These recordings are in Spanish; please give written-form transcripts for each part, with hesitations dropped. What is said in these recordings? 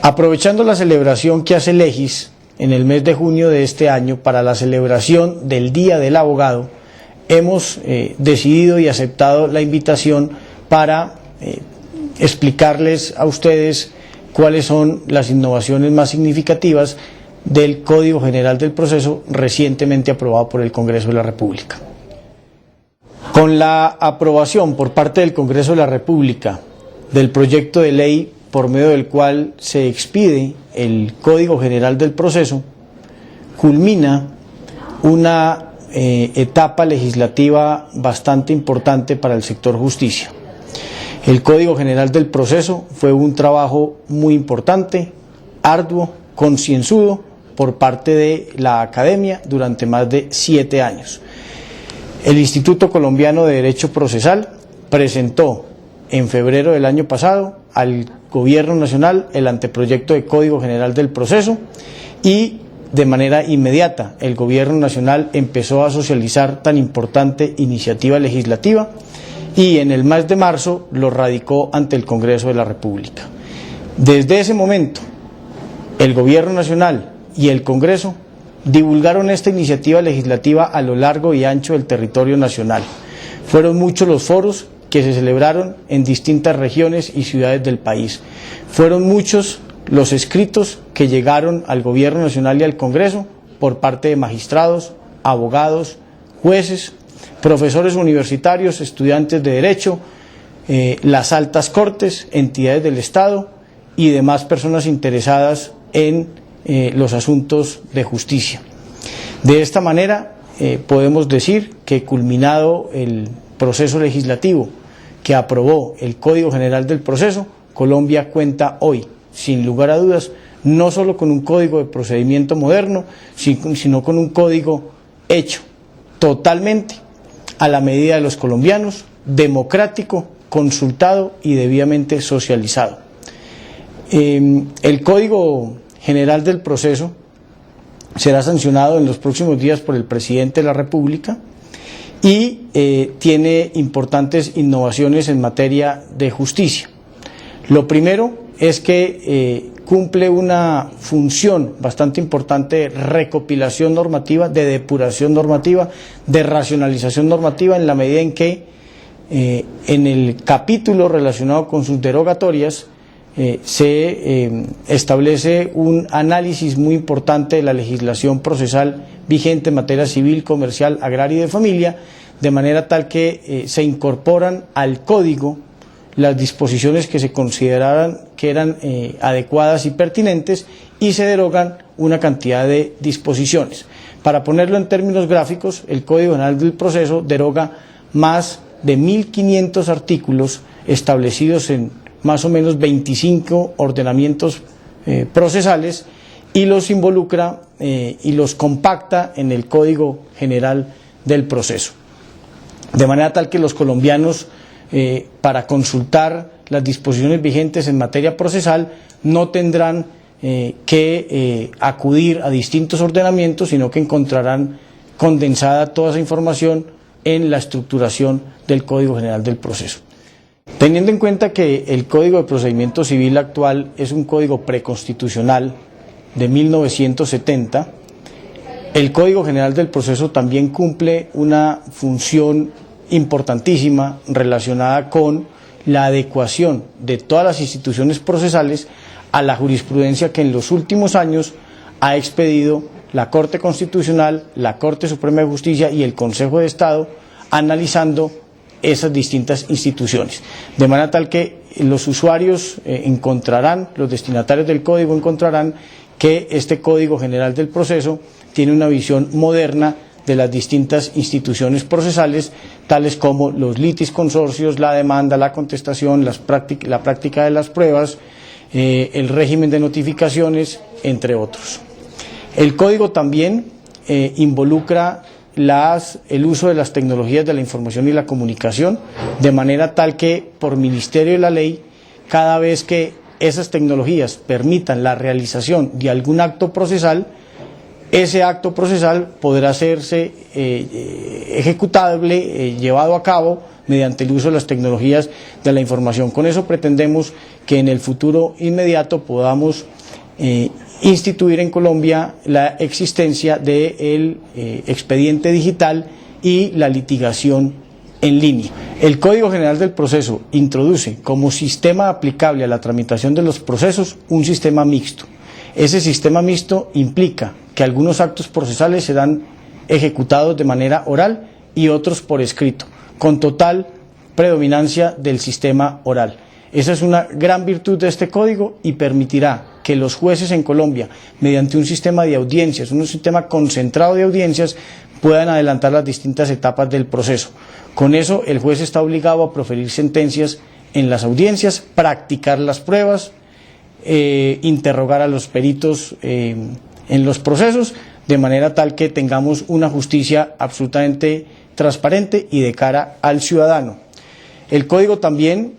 Aprovechando la celebración que hace Legis en el mes de junio de este año para la celebración del Día del Abogado, hemos decidido y aceptado la invitación para explicarles a ustedes cuáles son las innovaciones más significativas del Código General del Proceso recientemente aprobado por el Congreso de la República. Con la aprobación por parte del Congreso de la República del proyecto de ley por medio del cual se expide el Código General del Proceso, culmina una etapa legislativa bastante importante para el sector justicia. El Código General del Proceso fue un trabajo muy importante, arduo, concienzudo por parte de la academia durante más de 7 años. El Instituto Colombiano de Derecho Procesal presentó en febrero del año pasado al Gobierno Nacional el anteproyecto de Código General del Proceso y de manera inmediata el Gobierno Nacional empezó a socializar tan importante iniciativa legislativa y en el mes de marzo lo radicó ante el Congreso de la República. Desde ese momento, el Gobierno Nacional y el Congreso divulgaron esta iniciativa legislativa a lo largo y ancho del territorio nacional. Fueron muchos los foros que se celebraron en distintas regiones y ciudades del país. Fueron muchos los escritos que llegaron al Gobierno Nacional y al Congreso por parte de magistrados, abogados, jueces, profesores universitarios, estudiantes de Derecho, las altas cortes, entidades del Estado y demás personas interesadas en los asuntos de justicia. De esta manera podemos decir que culminado el proceso legislativo que aprobó el Código General del Proceso, Colombia cuenta hoy, sin lugar a dudas, no solo con un código de procedimiento moderno, sino con un código hecho totalmente a la medida de los colombianos, democrático, consultado y debidamente socializado. El Código General del Proceso será sancionado en los próximos días por el Presidente de la República y tiene importantes innovaciones en materia de justicia. Lo primero es que cumple una función bastante importante de recopilación normativa, de depuración normativa, de racionalización normativa, en la medida en que en el capítulo relacionado con sus derogatorias se establece un análisis muy importante de la legislación procesal vigente en materia civil, comercial, agraria y de familia, de manera tal que se incorporan al código las disposiciones que se consideraran que eran adecuadas y pertinentes y se derogan una cantidad de disposiciones. Para ponerlo en términos gráficos, el Código General del Proceso deroga más de 1.500 artículos establecidos en más o menos 25 ordenamientos procesales y los involucra y los compacta en el Código General del Proceso. De manera tal que los colombianos, para consultar las disposiciones vigentes en materia procesal, no tendrán que acudir a distintos ordenamientos, sino que encontrarán condensada toda esa información en la estructuración del Código General del Proceso. Teniendo en cuenta que el Código de Procedimiento Civil actual es un código preconstitucional de 1970, el Código General del Proceso también cumple una función importantísima relacionada con la adecuación de todas las instituciones procesales a la jurisprudencia que en los últimos años ha expedido la Corte Constitucional, la Corte Suprema de Justicia y el Consejo de Estado, analizando esas distintas instituciones, de manera tal que los usuarios encontrarán, los destinatarios del código encontrarán que este Código General del Proceso tiene una visión moderna de las distintas instituciones procesales, tales como los litis consorcios, la demanda, la contestación, la práctica de las pruebas, el régimen de notificaciones, entre otros. El código también involucra el uso de las tecnologías de la información y la comunicación, de manera tal que por ministerio de la ley, cada vez que esas tecnologías permitan la realización de algún acto procesal, ese acto procesal podrá hacerse ejecutable, llevado a cabo mediante el uso de las tecnologías de la información. Con eso pretendemos que en el futuro inmediato podamos instituir en Colombia la existencia del expediente digital y la litigación en línea. El Código General del Proceso introduce como sistema aplicable a la tramitación de los procesos un sistema mixto. Ese sistema mixto implica que algunos actos procesales serán ejecutados de manera oral y otros por escrito, con total predominancia del sistema oral. Esa es una gran virtud de este código y permitirá que los jueces en Colombia, mediante un sistema de audiencias, un sistema concentrado de audiencias, puedan adelantar las distintas etapas del proceso. Con eso, el juez está obligado a proferir sentencias en las audiencias, practicar las pruebas, interrogar a los peritos en los procesos, de manera tal que tengamos una justicia absolutamente transparente y de cara al ciudadano. El código también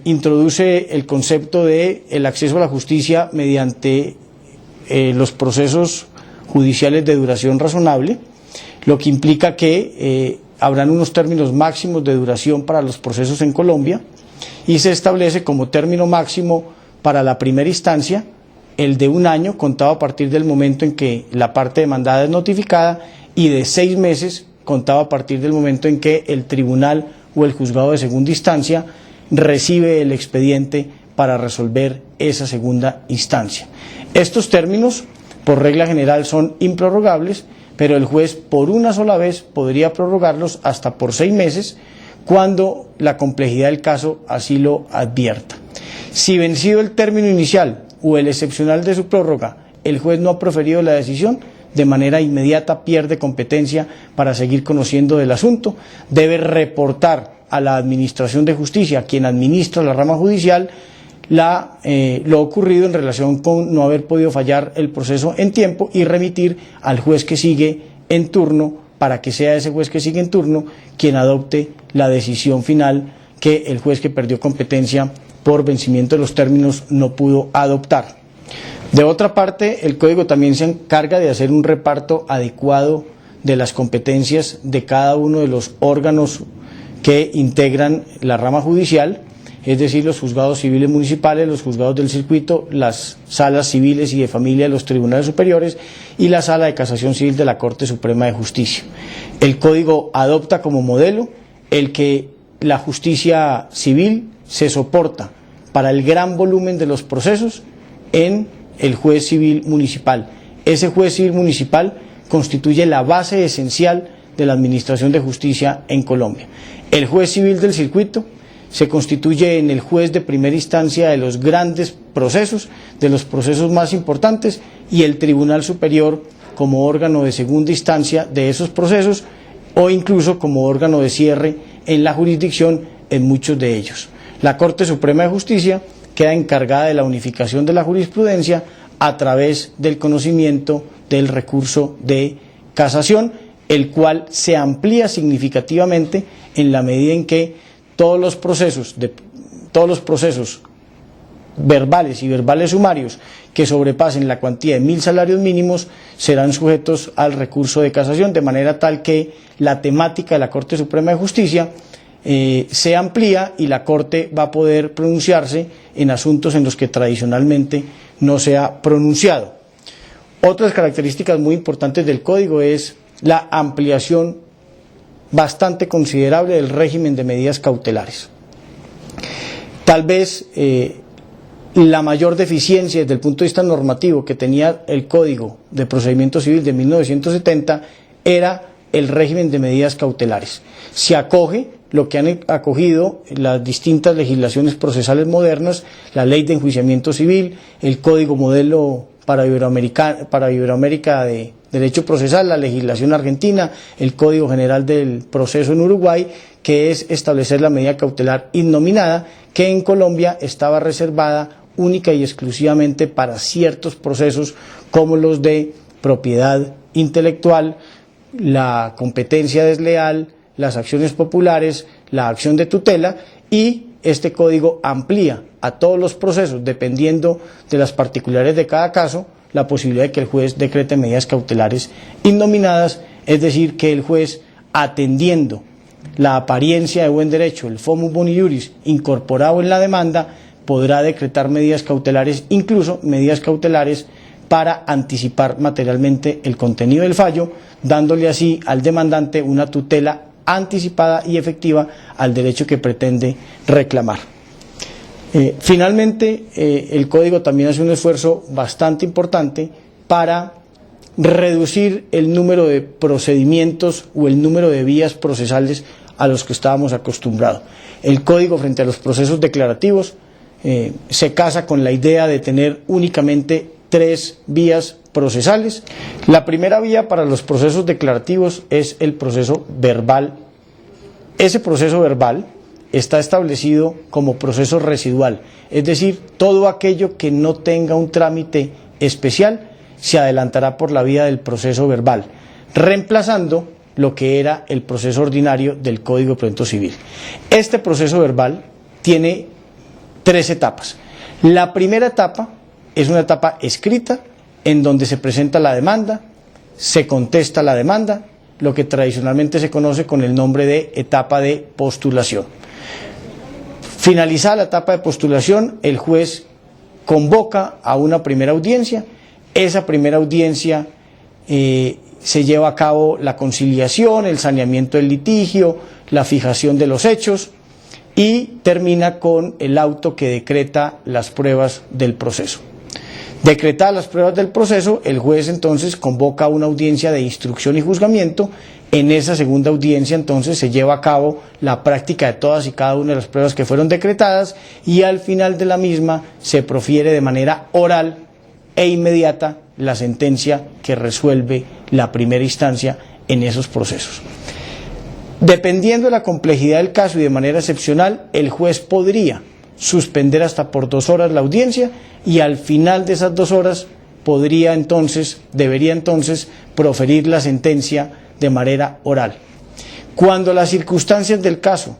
introduce el concepto de el acceso a la justicia mediante los procesos judiciales de duración razonable, lo que implica que habrán unos términos máximos de duración para los procesos en Colombia y se establece como término máximo para la primera instancia el de 1 año contado a partir del momento en que la parte demandada es notificada y de 6 meses contado a partir del momento en que el tribunal o el juzgado de segunda instancia recibe el expediente para resolver esa segunda instancia. Estos términos, por regla general, son improrrogables, pero el juez por una sola vez podría prorrogarlos hasta por 6 meses cuando la complejidad del caso así lo advierta. Si vencido el término inicial o el excepcional de su prórroga, el juez no ha proferido la decisión, de manera inmediata pierde competencia para seguir conociendo del asunto, debe reportar a la Administración de Justicia, quien administra la rama judicial, lo ocurrido en relación con no haber podido fallar el proceso en tiempo y remitir al juez que sigue en turno para que sea ese juez que sigue en turno quien adopte la decisión final que el juez que perdió competencia por vencimiento de los términos no pudo adoptar. De otra parte, el Código también se encarga de hacer un reparto adecuado de las competencias de cada uno de los órganos que integran la rama judicial, es decir, los juzgados civiles municipales, los juzgados del circuito, las salas civiles y de familia de los tribunales superiores y la sala de casación civil de la Corte Suprema de Justicia. El Código adopta como modelo el que la justicia civil se soporta para el gran volumen de los procesos en el juez civil municipal. Ese juez civil municipal constituye la base esencial de la administración de justicia en Colombia. El juez civil del circuito se constituye en el juez de primera instancia de los grandes procesos, de los procesos más importantes, y el Tribunal Superior como órgano de segunda instancia de esos procesos o incluso como órgano de cierre en la jurisdicción en muchos de ellos. La Corte Suprema de Justicia queda encargada de la unificación de la jurisprudencia a través del conocimiento del recurso de casación, el cual se amplía significativamente en la medida en que todos los procesos verbales y verbales sumarios que sobrepasen la cuantía de 1.000 salarios mínimos serán sujetos al recurso de casación, de manera tal que la temática de la Corte Suprema de Justicia se amplía y la Corte va a poder pronunciarse en asuntos en los que tradicionalmente no se ha pronunciado. Otras características muy importantes del Código es la ampliación bastante considerable del régimen de medidas cautelares. Tal vez la mayor deficiencia desde el punto de vista normativo que tenía el Código de Procedimiento Civil de 1970 era el régimen de medidas cautelares. Se acoge lo que han acogido las distintas legislaciones procesales modernas, la Ley de Enjuiciamiento Civil, el Código Modelo para Iberoamérica de Derecho Procesal, la legislación argentina, el Código General del Proceso en Uruguay, que es establecer la medida cautelar innominada, que en Colombia estaba reservada única y exclusivamente para ciertos procesos como los de propiedad intelectual, la competencia desleal, las acciones populares, la acción de tutela, y este código amplía a todos los procesos, dependiendo de las particularidades de cada caso, la posibilidad de que el juez decrete medidas cautelares innominadas, es decir, que el juez, atendiendo la apariencia de buen derecho, el fomus boni iuris incorporado en la demanda, podrá decretar medidas cautelares, incluso medidas cautelares para anticipar materialmente el contenido del fallo, dándole así al demandante una tutela anticipada y efectiva al derecho que pretende reclamar. Finalmente, el Código también hace un esfuerzo bastante importante para reducir el número de procedimientos o el número de vías procesales a los que estábamos acostumbrados. El Código, frente a los procesos declarativos, se casa con la idea de tener únicamente 3 vías procesales. La primera vía para los procesos declarativos es el proceso verbal. Ese proceso verbal está establecido como proceso residual, es decir, todo aquello que no tenga un trámite especial se adelantará por la vía del proceso verbal, reemplazando lo que era el proceso ordinario del Código de Procedimiento Civil. Este proceso verbal tiene 3 etapas. La primera etapa es una etapa escrita en donde se presenta la demanda, se contesta la demanda, lo que tradicionalmente se conoce con el nombre de etapa de postulación. Finalizada la etapa de postulación, el juez convoca a una primera audiencia. Esa primera audiencia se lleva a cabo la conciliación, el saneamiento del litigio, la fijación de los hechos y termina con el auto que decreta las pruebas del proceso. Decretadas las pruebas del proceso, el juez entonces convoca una audiencia de instrucción y juzgamiento. En esa segunda audiencia entonces se lleva a cabo la práctica de todas y cada una de las pruebas que fueron decretadas y al final de la misma se profiere de manera oral e inmediata la sentencia que resuelve la primera instancia en esos procesos. Dependiendo de la complejidad del caso y de manera excepcional, el juez podría suspender hasta por 2 horas la audiencia y al final de esas 2 horas debería entonces proferir la sentencia de manera oral. Cuando las circunstancias del caso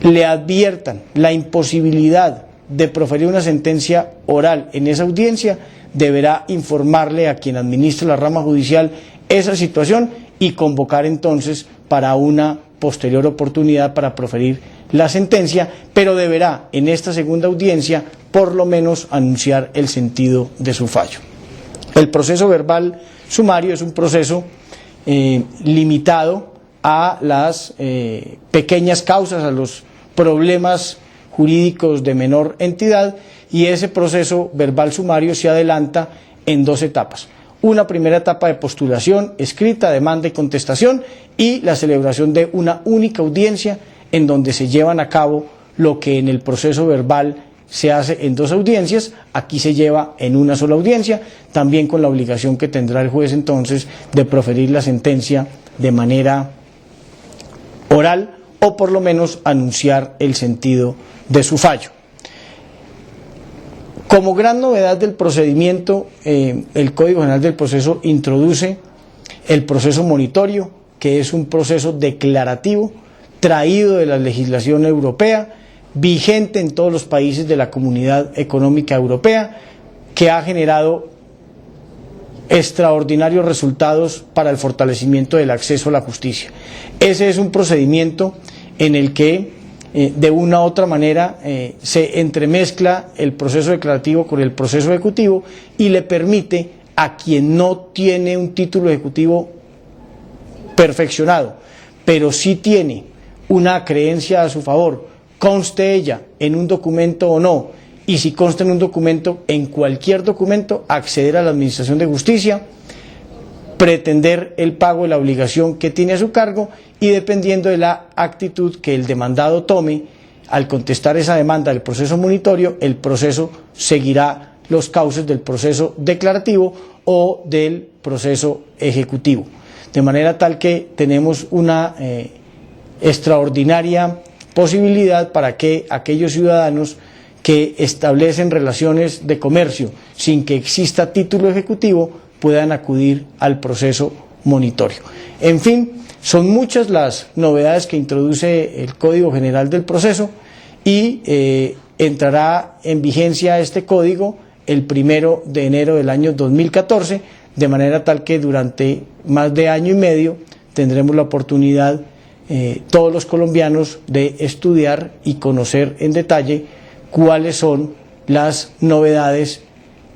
le adviertan la imposibilidad de proferir una sentencia oral en esa audiencia, deberá informarle a quien administra la rama judicial esa situación y convocar entonces para una posterior oportunidad para proferir la sentencia, pero deberá en esta segunda audiencia por lo menos anunciar el sentido de su fallo. El proceso verbal sumario es un proceso limitado a las pequeñas causas, a los problemas jurídicos de menor entidad, y ese proceso verbal sumario se adelanta en 2 etapas. Una primera etapa de postulación, escrita, demanda y contestación, y la celebración de una única audiencia en donde se llevan a cabo lo que en el proceso verbal se hace en 2 audiencias, aquí se lleva en una sola audiencia, también con la obligación que tendrá el juez entonces de proferir la sentencia de manera oral o por lo menos anunciar el sentido de su fallo. Como gran novedad del procedimiento, el Código General del Proceso introduce el proceso monitorio, que es un proceso declarativo traído de la legislación europea, vigente en todos los países de la Comunidad Económica Europea, que ha generado extraordinarios resultados para el fortalecimiento del acceso a la justicia. Ese es un procedimiento en el que de una u otra manera se entremezcla el proceso declarativo con el proceso ejecutivo y le permite a quien no tiene un título ejecutivo perfeccionado, pero sí tiene una creencia a su favor, conste ella en un documento o no, y si consta en un documento, en cualquier documento, acceder a la Administración de Justicia, pretender el pago de la obligación que tiene a su cargo y dependiendo de la actitud que el demandado tome al contestar esa demanda del proceso monitorio, el proceso seguirá los cauces del proceso declarativo o del proceso ejecutivo. De manera tal que tenemos una extraordinaria posibilidad para que aquellos ciudadanos que establecen relaciones de comercio sin que exista título ejecutivo puedan acudir al proceso monitorio. En fin, son muchas las novedades que introduce el Código General del Proceso y entrará en vigencia este código el 1 de enero del año 2014, de manera tal que durante más de año y medio tendremos la oportunidad todos los colombianos de estudiar y conocer en detalle cuáles son las novedades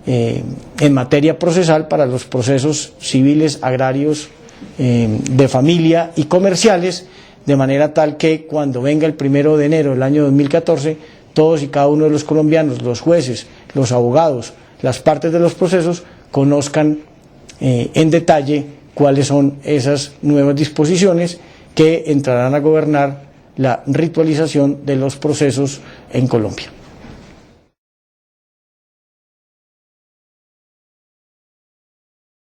en materia procesal para los procesos civiles, agrarios, de familia y comerciales, de manera tal que cuando venga el 1 de enero del año 2014, todos y cada uno de los colombianos, los jueces, los abogados, las partes de los procesos, conozcan en detalle cuáles son esas nuevas disposiciones que entrarán a gobernar la ritualización de los procesos en Colombia.